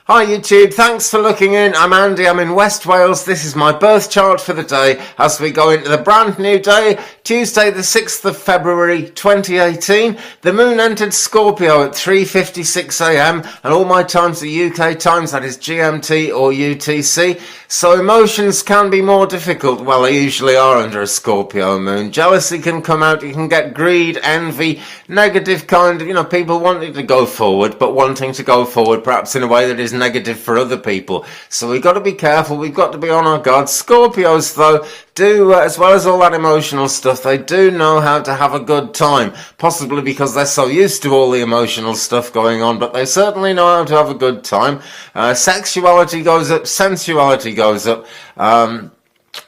Hi YouTube, thanks for looking in. I'm Andy, I'm in West Wales. This is my birth chart for the day as we go into the brand new day, Tuesday the 6th of February 2018. The moon entered Scorpio at 3:56 a.m. and all my times are UK times, that is GMT or UTC. So emotions can be more difficult, well they usually are under a Scorpio moon. Jealousy can come out, you can get greed, envy, negative kind of, people wanting to go forward, but wanting to go forward perhaps in a way that is negative for other people. So we've got to be careful, we've got to be on our guard. Scorpios though do, as well as all that emotional stuff, they do know how to have a good time, possibly because they're so used to all the emotional stuff going on, but they certainly know how to have a good time. Sexuality goes up, sensuality goes up,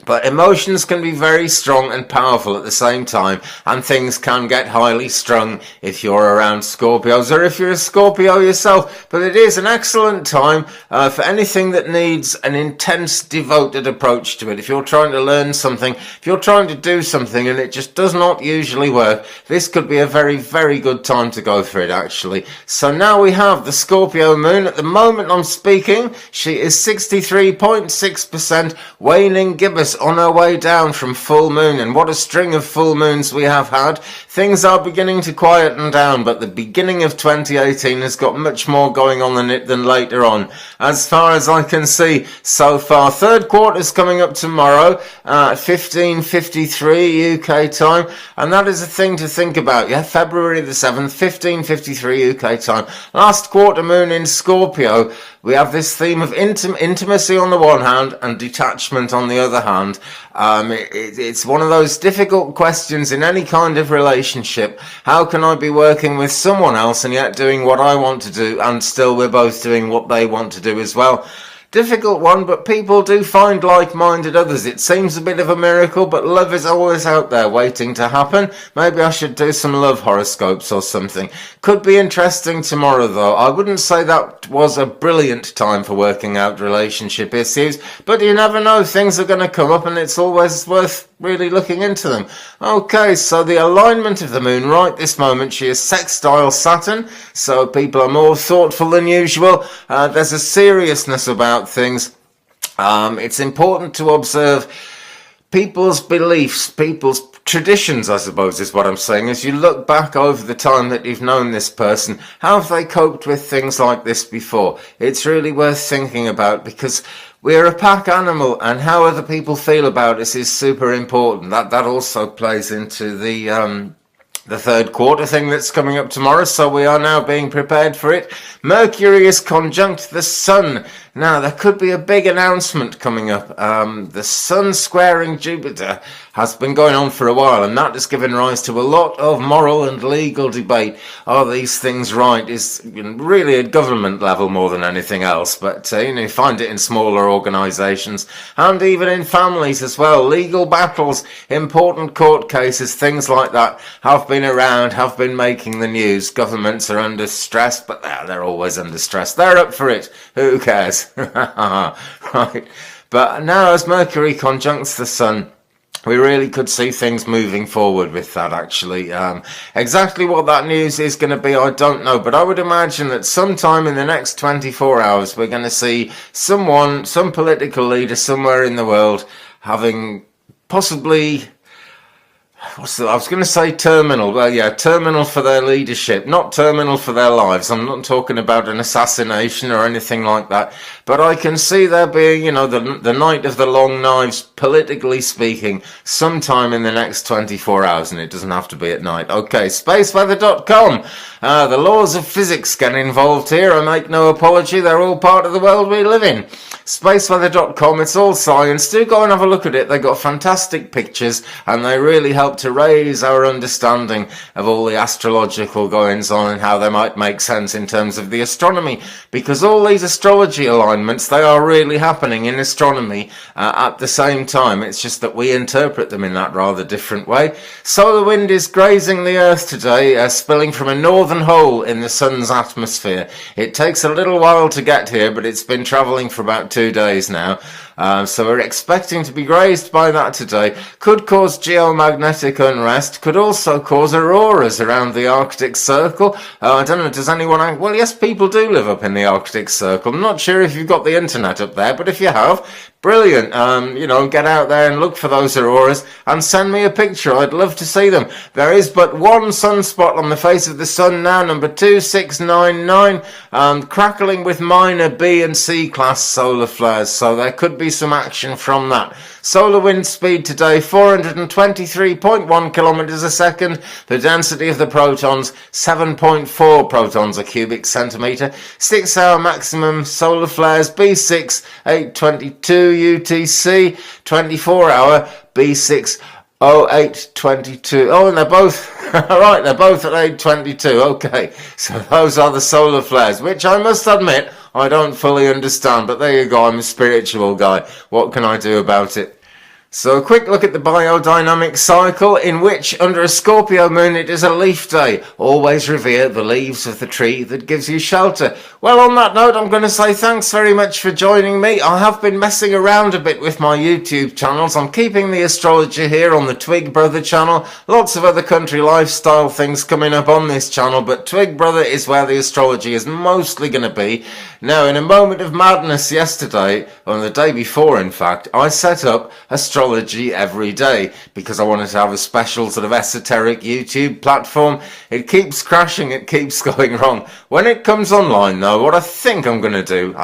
but emotions can be very strong and powerful at the same time, and things can get highly strung if you're around Scorpios or if you're a Scorpio yourself. But it is an excellent time for anything that needs an intense, devoted approach to it. If you're trying to learn something, if you're trying to do something and it just does not usually work, this could be a very, very good time to go for it actually. So now we have the Scorpio moon. At the moment I'm speaking, she is 63.6% waning gibbous on our way down from full moon, and what a string of full moons we have had. Things are beginning to quieten down, but the beginning of 2018 has got much more going on than later on, as far as I can see so far. Third quarter's coming up tomorrow at 15:53 UK time, and that is a thing to think about. Yeah, February the 7th, 15:53 UK time. Last quarter moon in Scorpio. We have this theme of intimacy on the one hand and detachment on the other hand. It's one of those difficult questions in any kind of relationship. How can I be working with someone else and yet doing what I want to do, and still we're both doing what they want to do as well? Difficult one, but people do find like-minded others. It seems a bit of a miracle, but love is always out there waiting to happen. Maybe I should do some love horoscopes or something. Could be interesting tomorrow though. I wouldn't say that was a brilliant time for working out relationship issues, but you never know, things are going to come up and it's always worth really looking into them. Okay, so the alignment of the moon right this moment, she is sextile Saturn, so people are more thoughtful than usual. There's a seriousness about things. It's important to observe people's beliefs, people's traditions, I suppose is what I'm saying. As you look back over the time that you've known this person, how have they coped with things like this before? It's really worth thinking about, because we're a pack animal, and how other people feel about us is super important. That also plays into the third quarter thing that's coming up tomorrow, so we are now being prepared for it. Mercury is conjunct the Sun. Now, there could be a big announcement coming up. The Sun squaring Jupiter has been going on for a while, and that has given rise to a lot of moral and legal debate. Are these things right? Is really at government level more than anything else, but you find it in smaller organisations and even in families as well. Legal battles, important court cases, things like that have been around, have been making the news. Governments are under stress, but they're always under stress. They're up for it. Who cares? Right. But now as Mercury conjuncts the Sun, we really could see things moving forward with that actually. Exactly what that news is going to be, I don't know, but I would imagine that sometime in the next 24 hours we're going to see some political leader somewhere in the world having possibly, I was going to say terminal. Well, yeah, terminal for their leadership, not terminal for their lives. I'm not talking about an assassination or anything like that. But I can see there being, the night of the long knives, politically speaking, sometime in the next 24 hours. And it doesn't have to be at night. Okay, spaceweather.com. The laws of physics get involved here. I make no apology. They're all part of the world we live in. Spaceweather.com, it's all science. Do go and have a look at it. They've got fantastic pictures and they really help to raise our understanding of all the astrological goings on and how they might make sense in terms of the astronomy, because all these astrology alignments, they are really happening in astronomy at the same time. It's just that we interpret them in that rather different way. Solar wind is grazing the Earth today, spilling from a northern hole in the Sun's atmosphere. It takes a little while to get here, but it's been travelling for about 2 days now. So we're expecting to be grazed by that today. Could cause geomagnetic unrest, could also cause auroras around the Arctic Circle. I don't know, does anyone... Well, yes, people do live up in the Arctic Circle. I'm not sure if you've got the internet up there, but if you have, brilliant. Get out there and look for those auroras and send me a picture. I'd love to see them. There is but one sunspot on the face of the sun now, number 2699, crackling with minor B and C class solar flares, so there could be some action from that. Solar wind speed today, 423.1 kilometers a second. The density of the protons, 7.4 protons a cubic centimeter. 6 hour maximum solar flares, B6, 822 UTC. 24 hour, B6, 0822. Oh, and they're both, alright, they're both at 822. Okay, so those are the solar flares, which I must admit, I don't fully understand, but there you go, I'm a spiritual guy. What can I do about it? So a quick look at the biodynamic cycle, in which under a Scorpio moon it is a leaf day. Always revere the leaves of the tree that gives you shelter. Well, on that note, I'm going to say thanks very much for joining me. I have been messing around a bit with my YouTube channels. I'm keeping the astrology here on the Twig Brother channel. Lots of other country lifestyle things coming up on this channel, but Twig Brother is where the astrology is mostly going to be. Now, in a moment of madness yesterday, or the day before in fact, I set up astrology every day because I wanted to have a special sort of esoteric YouTube platform. It keeps crashing, it keeps going wrong. When it comes online though, what I think I'm going to do,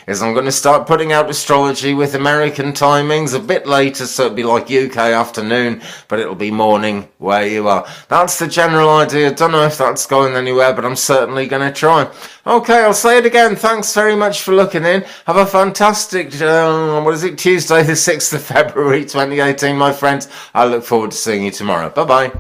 is I'm going to start putting out astrology with American timings a bit later, so it'll be like UK afternoon, but it'll be morning where you are. That's the general idea. Don't know if that's going anywhere, but I'm certainly going to try. Okay, I'll say it again. Thanks very much for looking in. Have a fantastic, Tuesday the 6th of February 2018, my friends. I look forward to seeing you tomorrow. Bye-bye.